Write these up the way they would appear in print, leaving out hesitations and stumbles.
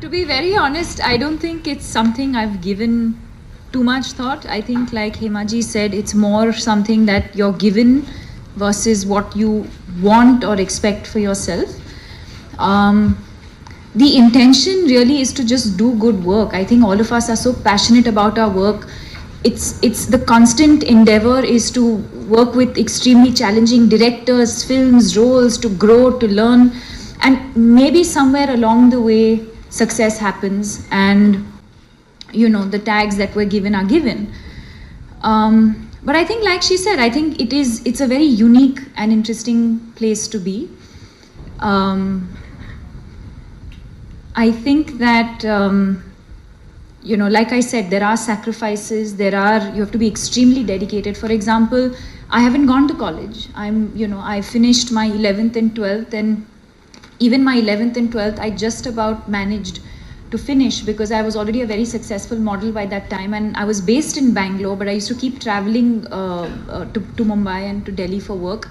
To be very honest, I don't think it's something I've given too much thought. I think, like Hemaji said, it's more something that you're given versus what you want or expect for yourself. Um, the intention really is to just do good work. I think all of us are so passionate about our work. It's the constant endeavor is to work with extremely challenging directors, films, roles, to grow, to learn, and maybe somewhere along the way success happens, and the tags that we're given are given. But I think, like she said, I think it's a very unique and interesting place to be. I think that like I said, there are sacrifices. You have to be extremely dedicated. For example, I haven't gone to college. I finished my 11th and 12th, and even my 11th and 12th, I just about managed to finish because I was already a very successful model by that time, and I was based in Bangalore, but I used to keep traveling to Mumbai and to Delhi for work,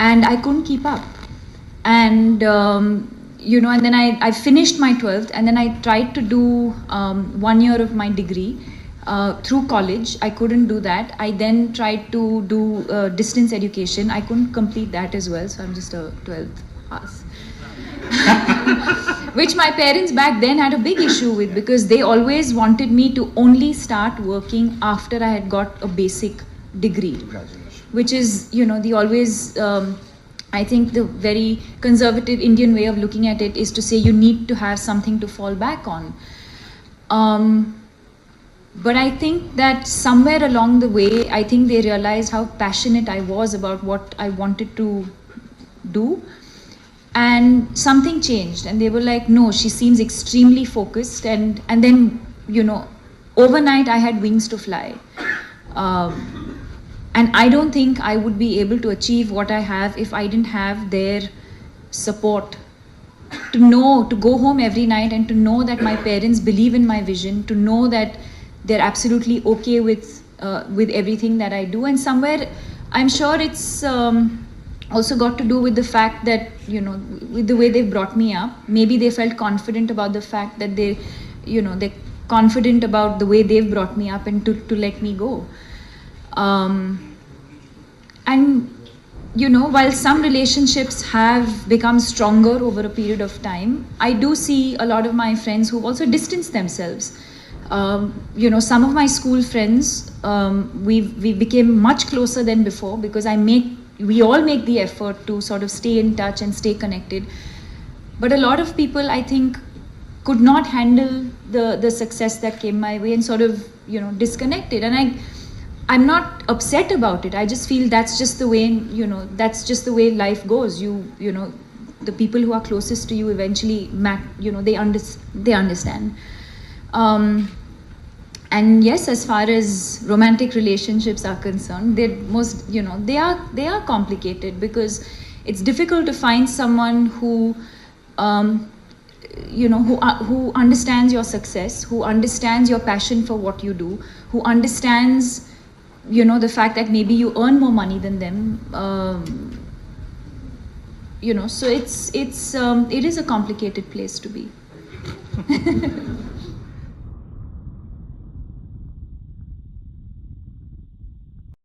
and I couldn't keep up. And and then I finished my 12th, and then I tried to do 1 year of my degree through college. I couldn't do that. I then tried to do distance education. I couldn't complete that as well, so I'm just a 12th pass. Which my parents back then had a big issue with, because they always wanted me to only start working after I had got a basic degree. Congratulations. Which is, the always, I think the very conservative Indian way of looking at it is to say you need to have something to fall back on. But I think that somewhere along the way, I think they realized how passionate I was about what I wanted to do. And something changed, and they were like, no, she seems extremely focused. And then, overnight I had wings to fly. And I don't think I would be able to achieve what I have if I didn't have their support. To go home every night and to know that my parents believe in my vision, to know that they're absolutely okay with everything that I do. And somewhere, I'm sure it's also got to do with the fact that, with the way they've brought me up. Maybe they felt confident about the fact that they're confident about the way they've brought me up, and to let me go. And while some relationships have become stronger over a period of time, I do see a lot of my friends who've also distanced themselves. Some of my school friends, we became much closer than before, because we all make the effort to sort of stay in touch and stay connected. But a lot of people, I think, could not handle the success that came my way and sort of, disconnected. And I'm not upset about it. I just feel that's just the way, life goes. The people who are closest to you eventually, they understand. And yes, as far as romantic relationships are concerned, they are complicated, because it's difficult to find someone who who understands your success, who understands your passion for what you do, who understands the fact that maybe you earn more money than them. So it is a complicated place to be.